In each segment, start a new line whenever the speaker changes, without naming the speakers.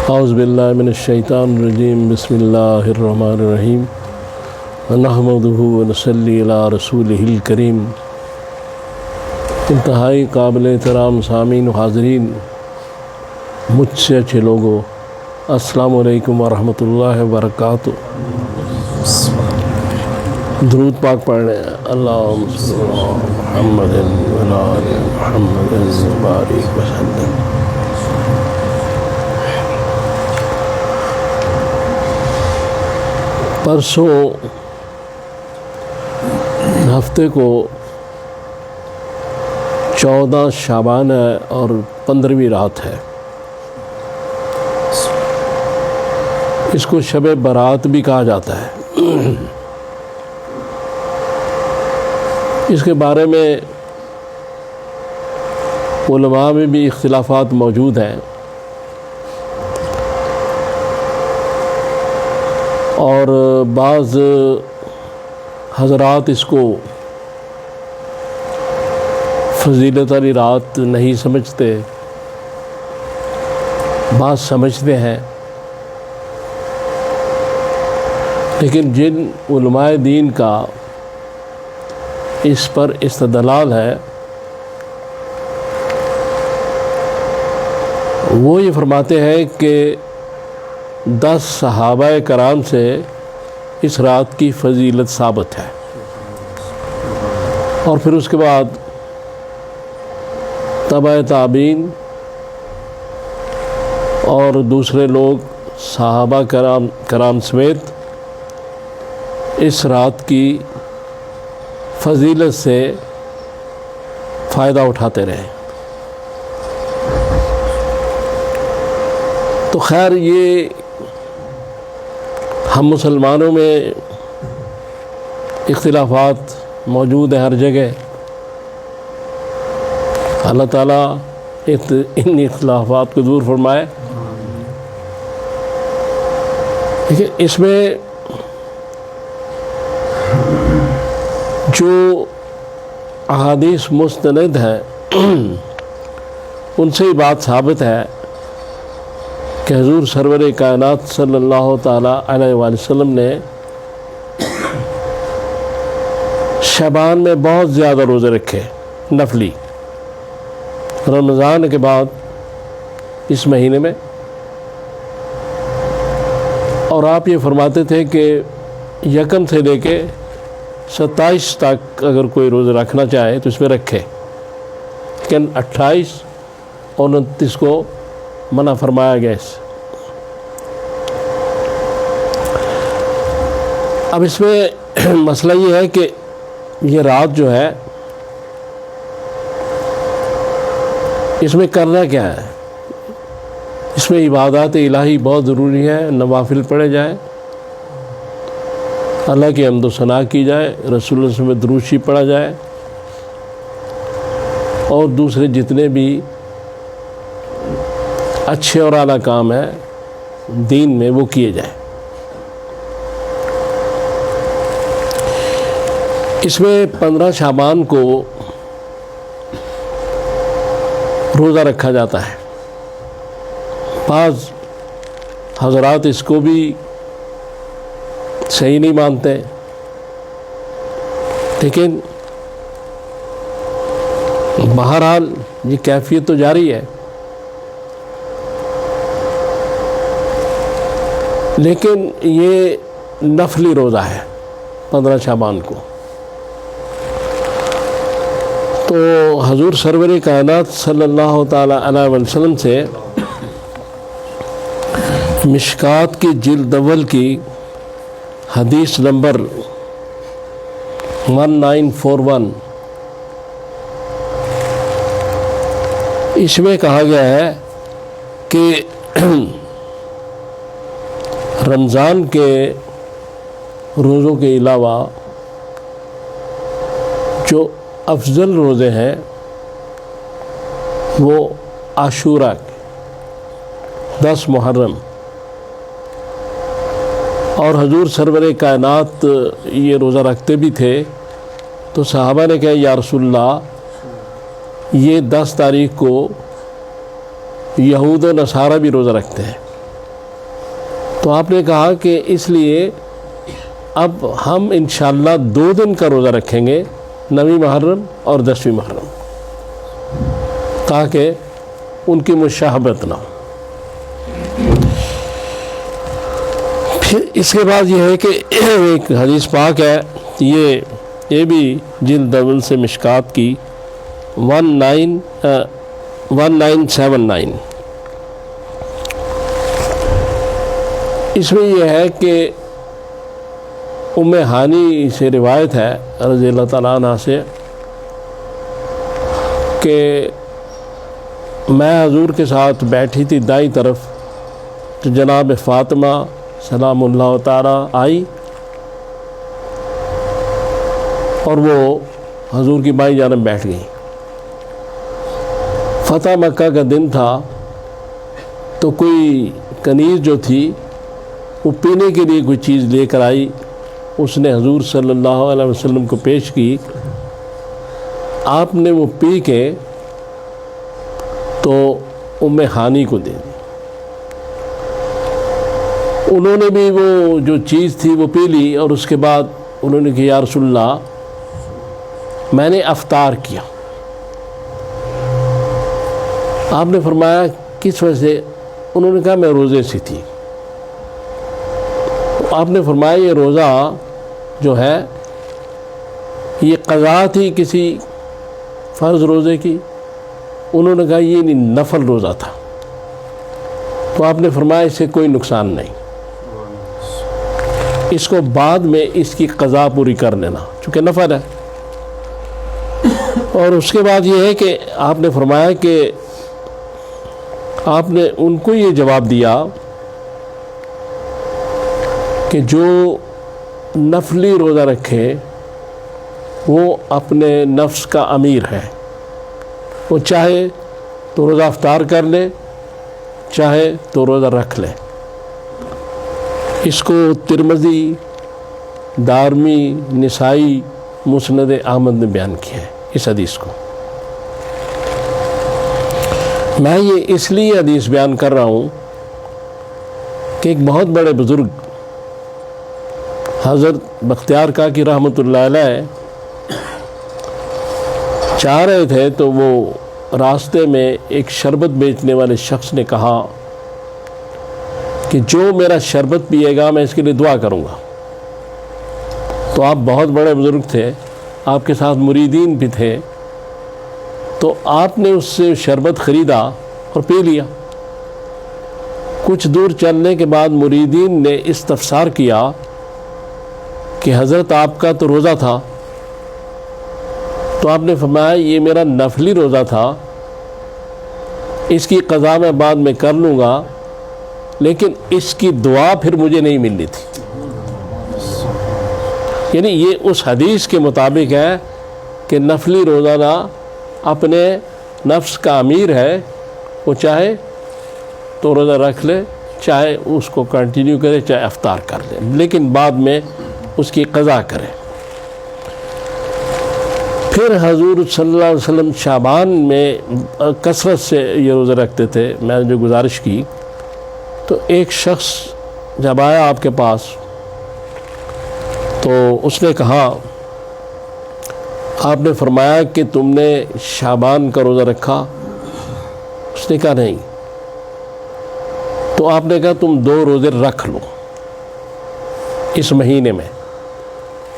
اعوذ باللہ من الشیطان الرجیم بسم اللہ الرحمن الرحیم نحمدہ ونصلی علی رسولہ الکریم۔ انتہائی قابل احترام سامعین و حاضرین، مجھ سے اچھے لوگوں، السلام علیکم ورحمۃ اللہ وبرکاتہ۔ درود پاک پڑھ رہے ہیں، اللہم صلی علی محمد وعلی آل محمد وبارک وسلم۔ پرسوں ہفتے کو 14 شعبان ہے اور 15ویں رات ہے۔ اس کو شب برات بھی کہا جاتا ہے۔ اس کے بارے میں علماء میں بھی اختلافات موجود ہیں، اور بعض حضرات اس کو فضیلت والی رات نہیں سمجھتے، بعض سمجھتے ہیں، لیکن جن علماء دین کا اس پر استدلال ہے وہ یہ فرماتے ہیں کہ 10 صحابہ کرام سے اس رات کی فضیلت ثابت ہے، اور پھر اس کے بعد تبع تابعین اور دوسرے لوگ صحابہ کرام سمیت اس رات کی فضیلت سے فائدہ اٹھاتے رہے۔ تو خیر، یہ ہم مسلمانوں میں اختلافات موجود ہیں ہر جگہ۔ اللہ تعالیٰ ان اختلافات کو دور فرمائے۔ دیکھیں، اس میں جو احادیث مستند ہیں ان سے یہ بات ثابت ہے کہ حضور سرور کائنات صلی اللہ تعالیٰ علیہ وآلہ وسلم نے شعبان میں بہت زیادہ روزے رکھے، نفلی، رمضان کے بعد اس مہینے میں، اور آپ یہ فرماتے تھے کہ یکم سے لے کے 27 تک اگر کوئی روزہ رکھنا چاہے تو اس میں رکھے، لیکن 28 اور 29 کو منع فرمایا گیا اس۔ اب اس میں مسئلہ یہ ہے کہ یہ رات جو ہے اس میں کرنا کیا ہے؟ اس میں عبادات الہی بہت ضروری ہے، نوافل پڑھے جائیں، اللہ کی حمد و ثنا کی جائے، رسول اللہ صلی اللہ علیہ وسلم میں درود شریف پڑھا جائے، اور دوسرے جتنے بھی اچھے اور اعلیٰ کام ہیں دین میں وہ کیے جائیں۔ اس میں 15 شعبان کو روزہ رکھا جاتا ہے۔ بعض حضرات اس کو بھی صحیح نہیں مانتے، لیکن بہرحال یہ کیفیت تو جاری ہے۔ لیکن یہ نفلی روزہ ہے 15 شعبان کو، تو حضور سرور کائنات صلی اللہ تعالیٰ علیہ وسلم سے مشکات کی جلد اول کی حدیث نمبر 1941 اس میں کہا گیا ہے کہ رمضان کے روزوں کے علاوہ جو افضل روزے ہیں وہ عاشوراء 10 محرم، اور حضور سرور کائنات یہ روزہ رکھتے بھی تھے، تو صحابہ نے کہا یا رسول اللہ یہ 10 تاریخ کو یہود و نصارہ بھی روزہ رکھتے ہیں، تو آپ نے کہا کہ اس لیے اب ہم انشاءاللہ 2 دن کا روزہ رکھیں گے، 9 محرم اور 10 محرم، تاکہ ان کی مشابہت نہ ہو۔ پھر اس کے بعد یہ ہے کہ ایک حدیث پاک ہے، یہ بھی جلد اول سے مشکات کی 1979، اس میں یہ ہے کہ ام ہانی سے روایت ہے رضی اللہ تعالیٰ عنہ سے کہ میں حضور کے ساتھ بیٹھی تھی دائیں طرف، تو جناب فاطمہ سلام اللہ تعالیٰ آئی اور وہ حضور کی بائیں جانب بیٹھ گئی۔ فتح مکہ کا دن تھا، تو کوئی کنیز جو تھی وہ پینے کے لیے کوئی چیز لے کر آئی، اس نے حضور صلی اللہ علیہ وسلم کو پیش کی، آپ نے وہ پی کے تو ام ہانی کو دے دی۔ انہوں نے بھی وہ جو چیز تھی وہ پی لی، اور اس کے بعد انہوں نے کہا یا رسول اللہ میں نے افطار کیا۔ آپ نے فرمایا کس وجہ سے؟ انہوں نے کہا میں روزے سے تھی۔ آپ نے فرمایا یہ روزہ جو ہے یہ قضا تھی کسی فرض روزے کی؟ انہوں نے کہا یہ نہیں، نفل روزہ تھا۔ تو آپ نے فرمایا اس سے کوئی نقصان نہیں، اس کو بعد میں اس کی قضا پوری کر لینا چونکہ نفل ہے۔ اور اس کے بعد یہ ہے کہ آپ نے فرمایا کہ آپ نے ان کو یہ جواب دیا کہ جو نفلی روزہ رکھے وہ اپنے نفس کا امیر ہے، وہ چاہے تو روزہ افطار کر لے، چاہے تو روزہ رکھ لے۔ اس کو ترمذی، دارمی، نسائی، مسند احمد نے بیان کیا ہے اس حدیث کو۔ میں یہ اس لیے حدیث بیان کر رہا ہوں کہ ایک بہت بڑے بزرگ حضرت بختیار کاکی رحمۃ اللہ علیہ چاہ رہے تھے، تو وہ راستے میں ایک شربت بیچنے والے شخص نے کہا کہ جو میرا شربت پیے گا میں اس کے لیے دعا کروں گا۔ تو آپ بہت بڑے بزرگ تھے، آپ کے ساتھ مریدین بھی تھے، تو آپ نے اس سے شربت خریدا اور پی لیا۔ کچھ دور چلنے کے بعد مریدین نے استفسار کیا کہ حضرت آپ کا تو روزہ تھا، تو آپ نے فرمایا یہ میرا نفلی روزہ تھا، اس کی قضا میں بعد میں کر لوں گا، لیکن اس کی دعا پھر مجھے نہیں ملنی تھی۔ یعنی یہ اس حدیث کے مطابق ہے کہ نفلی روزہ دار اپنے نفس کا امیر ہے، وہ چاہے تو روزہ رکھ لے، چاہے اس کو کنٹینیو کرے، چاہے افطار کر لے، لیکن بعد میں اس کی قضا کرے۔ پھر حضور صلی اللہ علیہ وسلم شعبان میں کثرت سے یہ روزہ رکھتے تھے۔ میں نے جو گزارش کی، تو ایک شخص جب آیا آپ کے پاس تو اس نے کہا، آپ نے فرمایا کہ تم نے شعبان کا روزہ رکھا؟ اس نے کہا نہیں۔ تو آپ نے کہا تم 2 روزے رکھ لو اس مہینے میں۔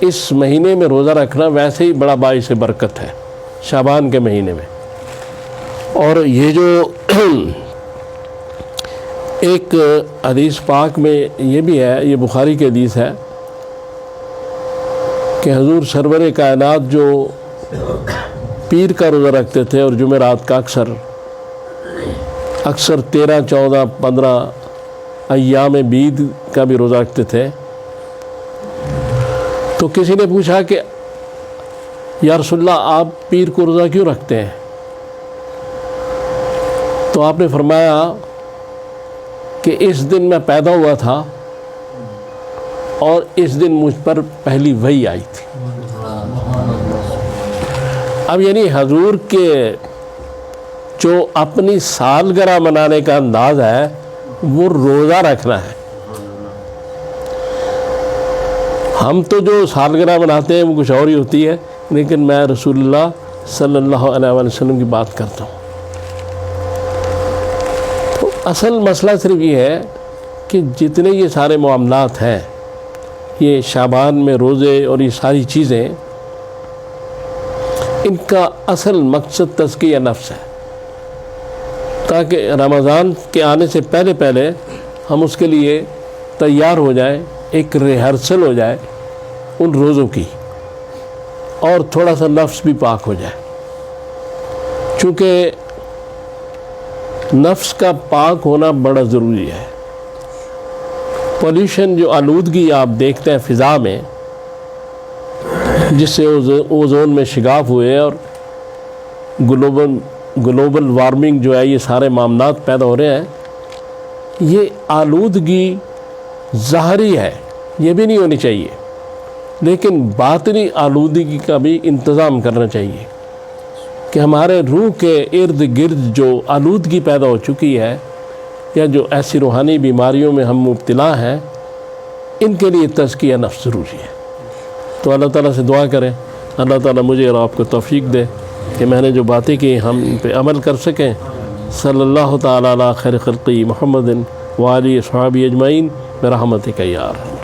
اس مہینے میں روزہ رکھنا ویسے ہی بڑا باعث برکت ہے، شعبان کے مہینے میں۔ اور یہ جو ایک حدیث پاک میں یہ بھی ہے، یہ بخاری کی حدیث ہے کہ حضور سرور کائنات جو پیر کا روزہ رکھتے تھے اور جمعرات کا اکثر 13، 14، 15 ایام بید کا بھی روزہ رکھتے تھے۔ تو کسی نے پوچھا کہ یا رسول اللہ آپ پیر کو روزہ کیوں رکھتے ہیں؟ تو آپ نے فرمایا کہ اس دن میں پیدا ہوا تھا اور اس دن مجھ پر پہلی وحی آئی تھی۔ اب یعنی حضور کے جو اپنی سالگرہ منانے کا انداز ہے وہ روزہ رکھنا ہے۔ ہم تو جو سالگرہ مناتے ہیں وہ کچھ اور ہی ہوتی ہے، لیکن میں رسول اللہ صلی اللہ علیہ وسلم کی بات کرتا ہوں۔ تو اصل مسئلہ صرف یہ ہے کہ جتنے یہ سارے معاملات ہیں، یہ شعبان میں روزے اور یہ ساری چیزیں، ان کا اصل مقصد تزکیہ نفس ہے، تاکہ رمضان کے آنے سے پہلے پہلے ہم اس کے لیے تیار ہو جائیں، ایک ریہرسل ہو جائے ان روزوں کی، اور تھوڑا سا نفس بھی پاک ہو جائے۔ چونکہ نفس کا پاک ہونا بڑا ضروری ہے۔ پولیوشن، جو آلودگی آپ دیکھتے ہیں فضا میں، جس سے اوزون میں شگاف ہوئے اور گلوبل وارمنگ جو ہے، یہ سارے معاملات پیدا ہو رہے ہیں، یہ آلودگی ظاہری ہے، یہ بھی نہیں ہونی چاہیے، لیکن باطنی آلودگی کا بھی انتظام کرنا چاہیے کہ ہمارے روح کے ارد گرد جو آلودگی پیدا ہو چکی ہے، یا جو ایسی روحانی بیماریوں میں ہم مبتلا ہیں، ان کے لیے تزکیہ نفس ضروری ہے۔ تو اللہ تعالیٰ سے دعا کریں، اللہ تعالیٰ مجھے اور آپ کو توفیق دے کہ میں نے جو باتیں کی ہم ان پہ عمل کر سکیں۔ صلی اللہ تعالیٰ علی خیر خلقی محمد وآلہ اصحابہ اجمعین برحمتک یا ارحم۔